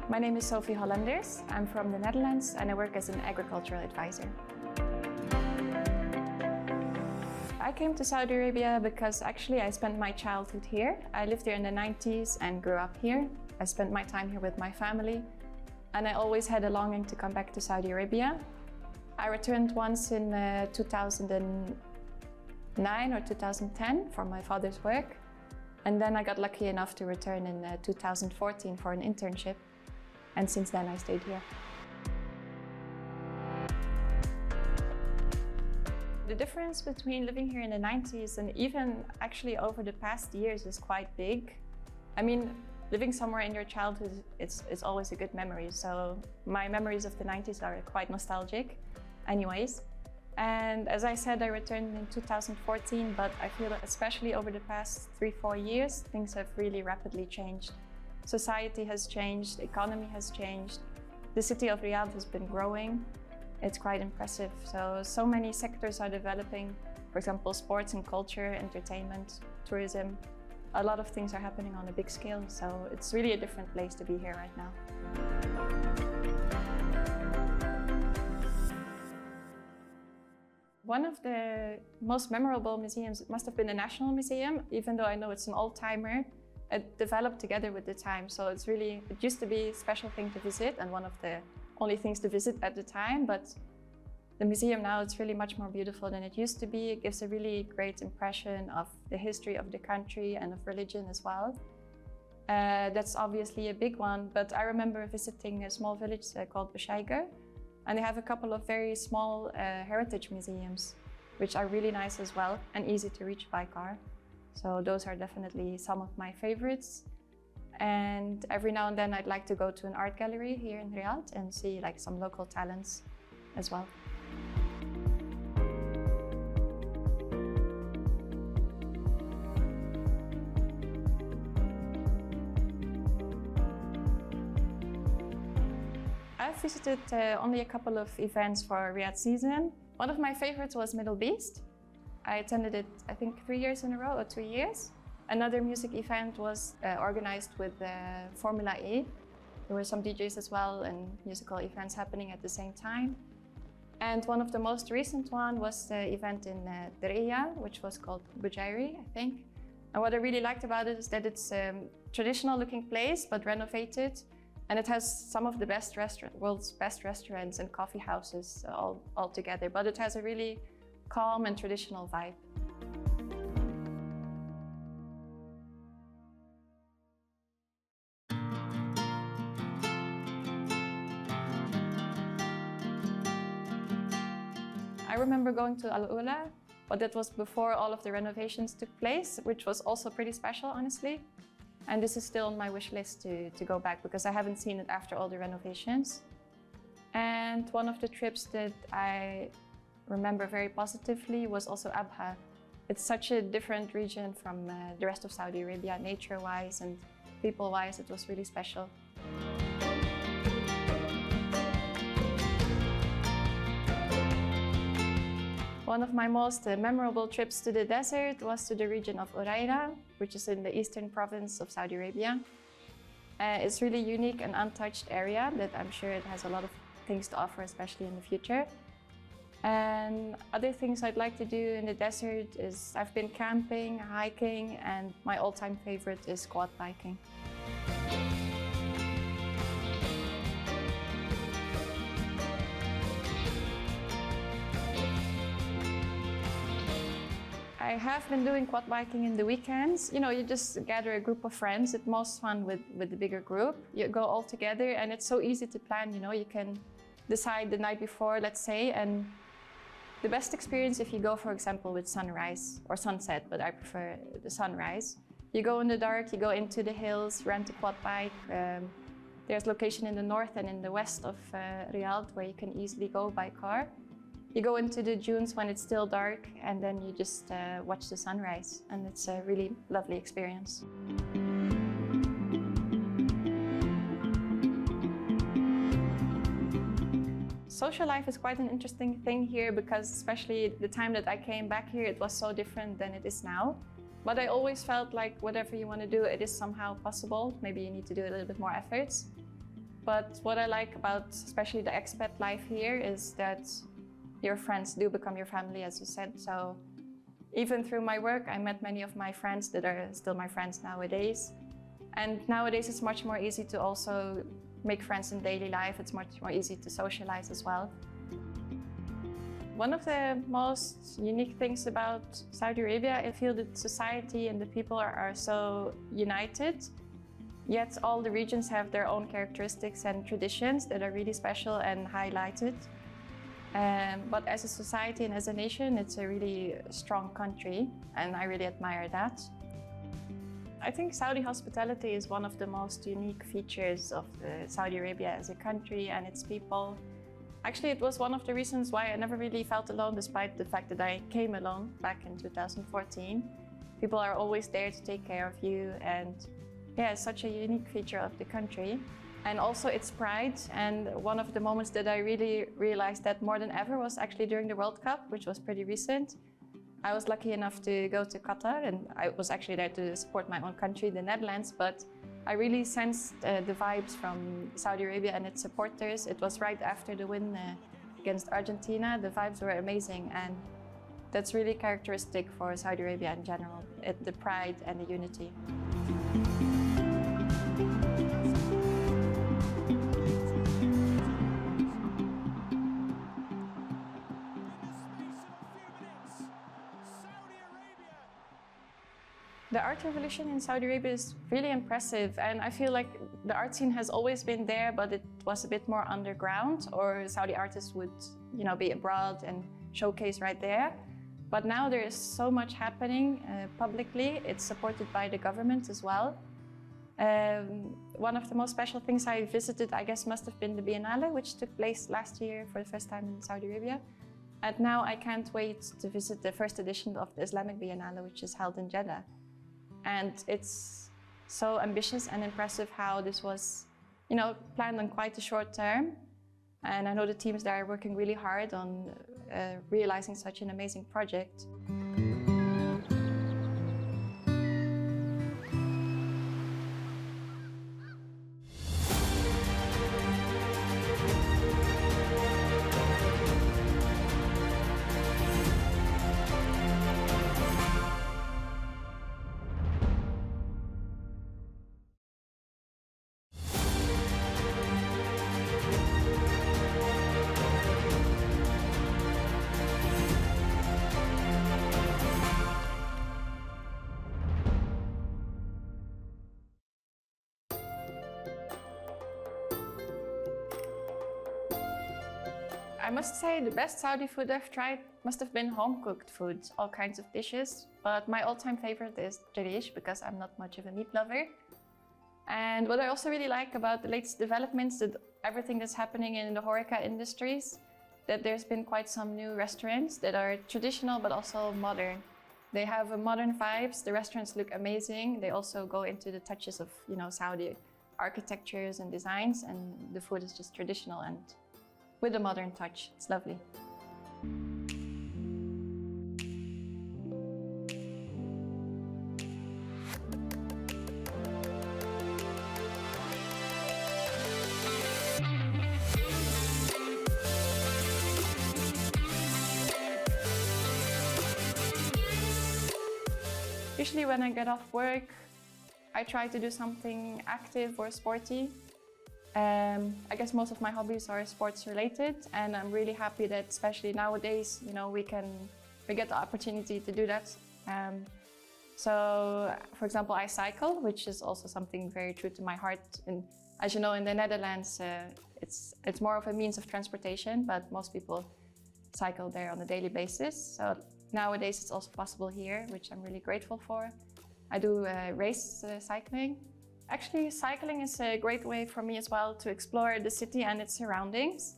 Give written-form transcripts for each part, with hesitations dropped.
My name is Sophie Hollanders. I'm from the Netherlands and I work as an agricultural advisor. I came to Saudi Arabia because actually I spent my childhood here. I lived here in the 90s and grew up here. I spent my time here with my family and I always had a longing to come back to Saudi Arabia. I returned once in 2009 or 2010 for my father's work. And then I got lucky enough to return in 2014 for an internship. And since then I stayed here. The difference between living here in the 90s and even actually over the past years is quite big. I mean, living somewhere in your childhood, it's always a good memory. So my memories of the 90s are quite nostalgic anyways. And as I said, I returned in 2014, but I feel that especially over the past 3-4 years, things have really rapidly changed. Society has changed, the economy has changed. The city of Riyadh has been growing. It's quite impressive. So many sectors are developing. For example, sports and culture, entertainment, tourism. A lot of things are happening on a big scale. So it's really a different place to be here right now. One of the most memorable museums must have been the National Museum, even though I know it's an old-timer. It developed together with the time, so it used to be a special thing to visit and one of the only things to visit at the time, but the museum now it's really much more beautiful than it used to be. It gives a really great impression of the history of the country and of religion as well. That's obviously a big one, but I remember visiting a small village called Bushaiger, and they have a couple of very small heritage museums, which are really nice as well and easy to reach by car. So those are definitely some of my favorites. And every now and then I'd like to go to an art gallery here in Riyadh and see like some local talents as well. I've visited only a couple of events for Riyadh season. One of my favorites was Middle Beast. I attended it, I think, 3 years in a row or 2 years. Another music event was organized with Formula E. There were some DJs as well and musical events happening at the same time. And one of the most recent one was the event in Diriyah, which was called Bujairi, I think. And what I really liked about it is that it's a traditional looking place, but renovated. And it has some of the best world's best restaurants and coffee houses all together. But it has a really calm and traditional vibe. I remember going to Al Ula, but that was before all of the renovations took place, which was also pretty special, honestly. And this is still on my wish list to go back because I haven't seen it after all the renovations. And one of the trips that I remember very positively was also Abha. It's such a different region from the rest of Saudi Arabia, nature-wise and people-wise. It was really special. One of my most memorable trips to the desert was to the region of Uraira, which is in the eastern province of Saudi Arabia. It's really unique and untouched area that I'm sure it has a lot of things to offer, especially in the future. And other things I'd like to do in the desert is I've been camping, hiking, and my all-time favorite is quad biking. I have been doing quad biking in the weekends. You know, you just gather a group of friends. It's most fun with the bigger group. You go all together and it's so easy to plan, you know, you can decide the night before, let's say, and the best experience if you go, for example, with sunrise or sunset, but I prefer the sunrise. You go in the dark, you go into the hills, rent a quad bike. There's location in the north and in the west of Riyadh where you can easily go by car. You go into the dunes when it's still dark and then you just watch the sunrise, and it's a really lovely experience. Social life is quite an interesting thing here because especially the time that I came back here, it was so different than it is now. But I always felt like whatever you want to do, it is somehow possible. Maybe you need to do a little bit more efforts. But what I like about especially the expat life here is that your friends do become your family, as you said. So even through my work, I met many of my friends that are still my friends nowadays. And nowadays it's much more easy to also make friends in daily life. It's much more easy to socialize as well. One of the most unique things about Saudi Arabia, I feel that society and the people are so united, yet all the regions have their own characteristics and traditions that are really special and highlighted. But as a society and as a nation, it's a really strong country, and I really admire that. I think Saudi hospitality is one of the most unique features of Saudi Arabia as a country and its people. Actually, it was one of the reasons why I never really felt alone, despite the fact that I came alone back in 2014. People are always there to take care of you, and yeah, it's such a unique feature of the country. And also its pride. And one of the moments that I really realized that more than ever was actually during the World Cup, which was pretty recent. I was lucky enough to go to Qatar, and I was actually there to support my own country, the Netherlands, but I really sensed the vibes from Saudi Arabia and its supporters. It was right after the win against Argentina. The vibes were amazing, and that's really characteristic for Saudi Arabia in general, the pride and the unity. The art revolution in Saudi Arabia is really impressive, and I feel like the art scene has always been there, but it was a bit more underground, or Saudi artists would, be abroad and showcase right there. But now there is so much happening publicly. It's supported by the government as well. One of the most special things I visited, I guess, must have been the Biennale, which took place last year for the first time in Saudi Arabia. And now I can't wait to visit the first edition of the Islamic Biennale, which is held in Jeddah. And it's so ambitious and impressive how this was, planned on quite a short term. And I know the teams there are working really hard on realizing such an amazing project. I must say the best Saudi food I've tried must have been home-cooked food, all kinds of dishes. But my all-time favorite is jarish, because I'm not much of a meat lover. And what I also really like about the latest developments, that everything that's happening in the HoReCa industries, that there's been quite some new restaurants that are traditional but also modern. They have modern vibes, the restaurants look amazing. They also go into the touches of, Saudi architectures and designs, and the food is just traditional and with a modern touch. It's lovely. Usually when I get off work, I try to do something active or sporty. I guess most of my hobbies are sports related, and I'm really happy that especially nowadays, we get the opportunity to do that. So, for example, I cycle, which is also something very true to my heart. And as you know, in the Netherlands, it's more of a means of transportation, but most people cycle there on a daily basis. So nowadays it's also possible here, which I'm really grateful for. I do race cycling. Actually, cycling is a great way for me as well to explore the city and its surroundings.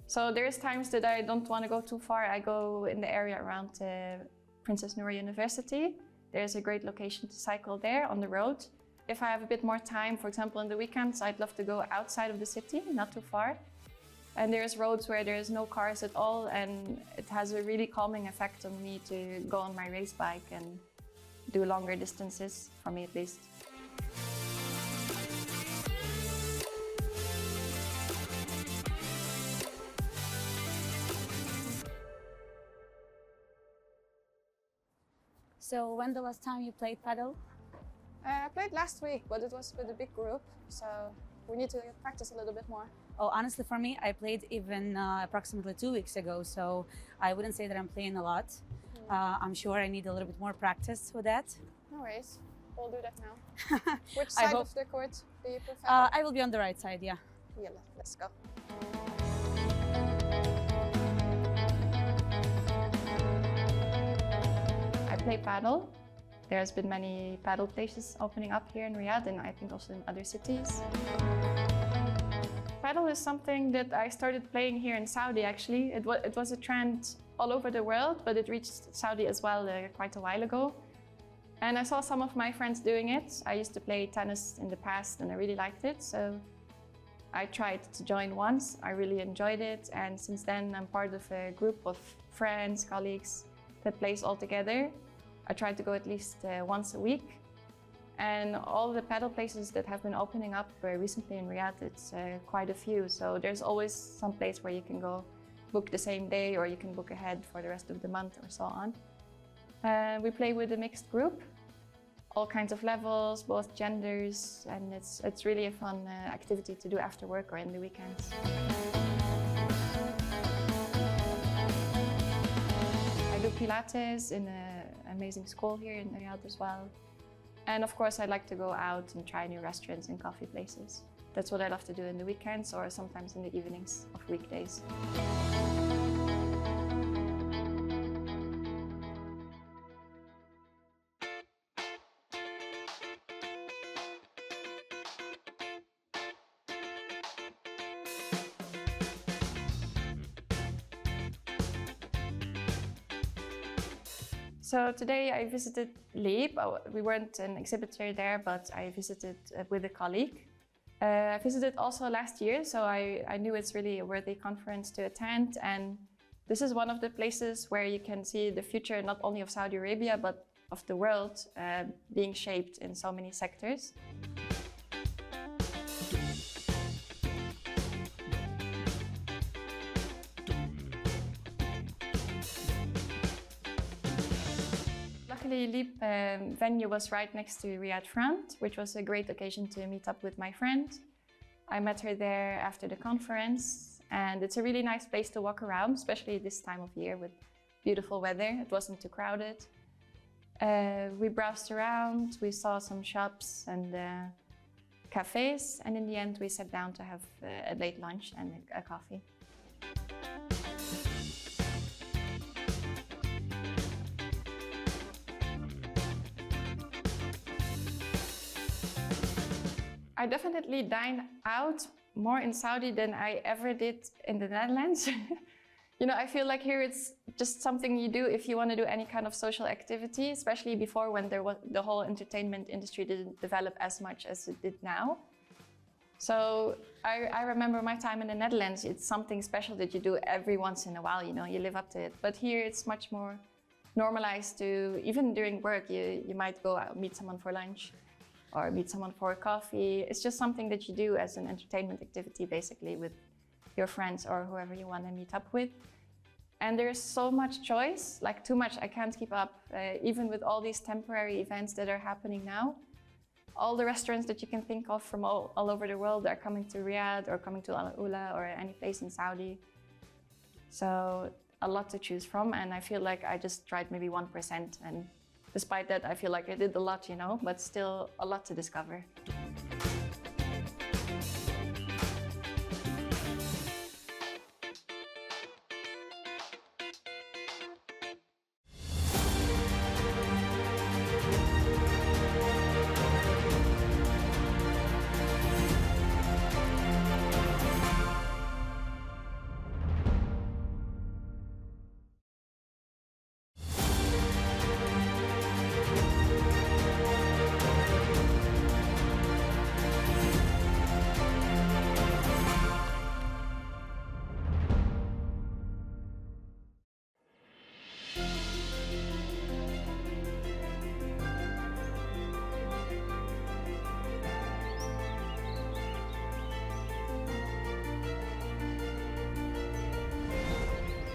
So there's times that I don't want to go too far. I go in the area around Princess Noor University. There's a great location to cycle there on the road. If I have a bit more time, for example, in the weekends, I'd love to go outside of the city, not too far. And there's roads where there's no cars at all, and it has a really calming effect on me to go on my race bike and do longer distances, for me at least. So when the last time you played paddle? I played last week, but it was with a big group, so we need to practice a little bit more. Oh, honestly, for me, I played even approximately 2 weeks ago, so I wouldn't say that I'm playing a lot. I'm sure I need a little bit more practice with that. No worries, we'll do that now. Which side of the court do you prefer? I will be on the right side, yeah. Yeah, let's go. I play paddle. There's been many paddle places opening up here in Riyadh, and I think also in other cities. Paddle is something that I started playing here in Saudi, actually. It was a trend all over the world, but it reached Saudi as well quite a while ago. And I saw some of my friends doing it. I used to play tennis in the past and I really liked it, so I tried to join once. I really enjoyed it, and since then I'm part of a group of friends, colleagues that plays all together. I try to go at least once a week. And all the paddle places that have been opening up recently in Riyadh, it's quite a few. So there's always some place where you can go book the same day, or you can book ahead for the rest of the month or so on. We play with a mixed group, all kinds of levels, both genders, and it's really a fun activity to do after work or in the weekends. I do Pilates in an amazing school here in Riyadh as well. And of course, I like to go out and try new restaurants and coffee places. That's what I love to do in the weekends or sometimes in the evenings of weekdays. So today I visited Leap. We weren't an exhibitor there, but I visited with a colleague. I visited also last year, so I knew it's really a worthy conference to attend. And this is one of the places where you can see the future not only of Saudi Arabia, but of the world being shaped in so many sectors. Luckily, Leap venue was right next to Riyadh Front, which was a great occasion to meet up with my friend. I met her there after the conference, and it's a really nice place to walk around, especially this time of year with beautiful weather. It wasn't too crowded. We browsed around, we saw some shops and cafes, and in the end we sat down to have a late lunch and a coffee. I definitely dine out more in Saudi than I ever did in the Netherlands. You know, I feel like here it's just something you do if you want to do any kind of social activity, especially before when the whole entertainment industry didn't develop as much as it did now. So I remember my time in the Netherlands, it's something special that you do every once in a while, you know, you live up to it. But here it's much more normalized to, even during work, you might go out, meet someone for lunch or meet someone for a coffee. It's just something that you do as an entertainment activity, basically, with your friends or whoever you want to meet up with. And there's so much choice, like too much, I can't keep up, even with all these temporary events that are happening now. All the restaurants that you can think of from all over the world are coming to Riyadh or coming to Al Ula or any place in Saudi. So a lot to choose from, and I feel like I just tried maybe 1%, and despite that, I feel like I did a lot, you know, but still a lot to discover.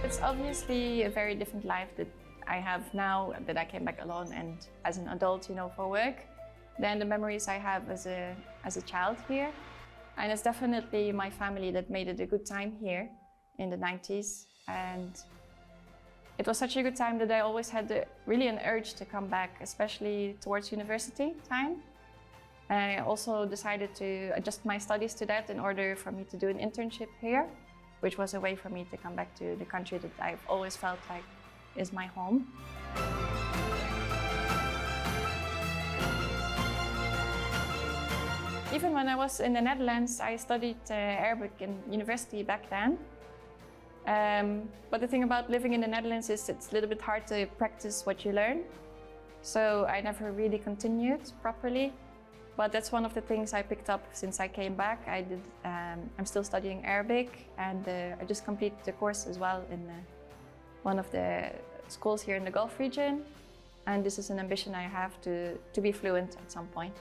It's obviously a very different life that I have now that I came back alone and as an adult, for work, than the memories I have as a child here. And it's definitely my family that made it a good time here in the 90s. And it was such a good time that I always had really an urge to come back, especially towards university time. I also decided to adjust my studies to that in order for me to do an internship here, which was a way for me to come back to the country that I've always felt like is my home. Even when I was in the Netherlands, I studied Arabic in university back then. But the thing about living in the Netherlands is it's a little bit hard to practice what you learn. So I never really continued properly. But that's one of the things I picked up since I came back. I'm still studying Arabic, and I just completed the course as well in one of the schools here in the Gulf region. And this is an ambition I have to be fluent at some point.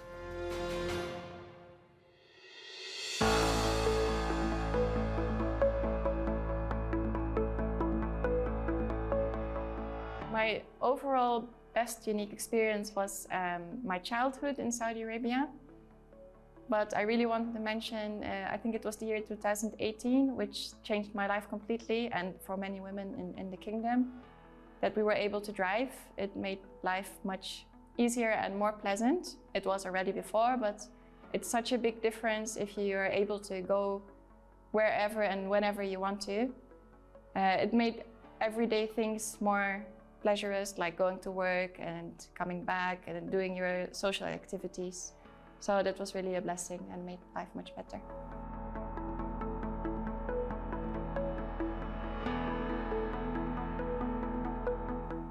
My overall best unique experience was my childhood in Saudi Arabia. But I really wanted to mention, I think it was the year 2018, which changed my life completely, and for many women in the kingdom, that we were able to drive. It made life much easier and more pleasant. It was already before, but it's such a big difference if you're able to go wherever and whenever you want to. It made everyday things more pleasurous, like going to work and coming back and doing your social activities. So that was really a blessing and made life much better.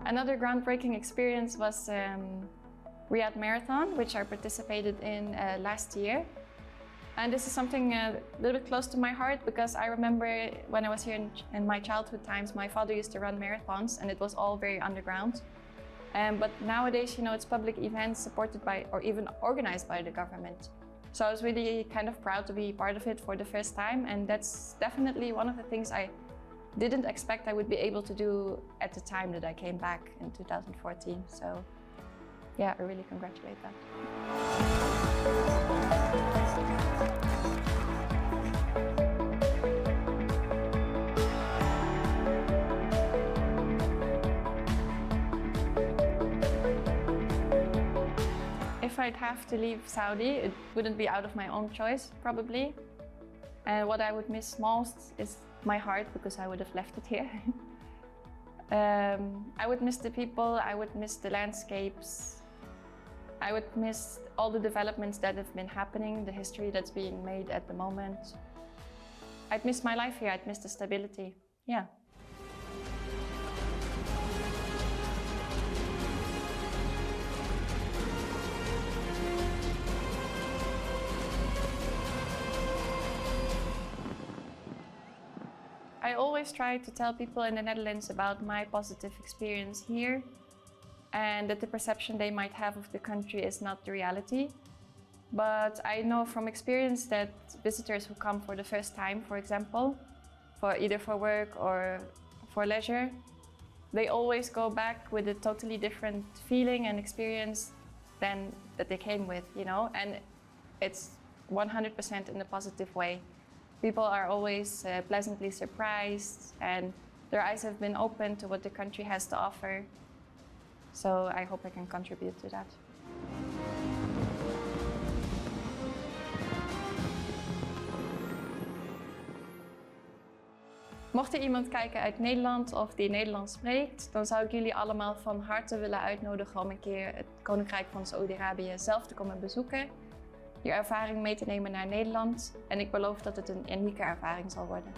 Another groundbreaking experience was Riyadh Marathon, which I participated in last year. And this is something a little bit close to my heart because I remember when I was here in my childhood times, my father used to run marathons and it was all very underground. But nowadays, it's public events supported by or even organized by the government. So I was really kind of proud to be part of it for the first time. And that's definitely one of the things I didn't expect I would be able to do at the time that I came back in 2014. So yeah, I really congratulate that. If I'd have to leave Saudi, it wouldn't be out of my own choice, probably. And what I would miss most is my heart, because I would have left it here. I would miss the people, I would miss the landscapes. I would miss all the developments that have been happening, the history that's being made at the moment. I'd miss my life here, I'd miss the stability, yeah. I always try to tell people in the Netherlands about my positive experience here, and that the perception they might have of the country is not the reality. But I know from experience that visitors who come for the first time, for example, either for work or for leisure, they always go back with a totally different feeling and experience than that they came with, and it's 100% in a positive way. People are always pleasantly surprised, and their eyes have been opened to what the country has to offer. So I hope I can contribute to that. Mocht er iemand kijken uit Nederland of die Nederlands spreekt, dan zou ik jullie allemaal van harte willen uitnodigen om een keer het Koninkrijk van Saoedi-Arabië zelf te komen bezoeken. Je ervaring mee te nemen naar Nederland. En ik beloof dat het een unieke ervaring zal worden.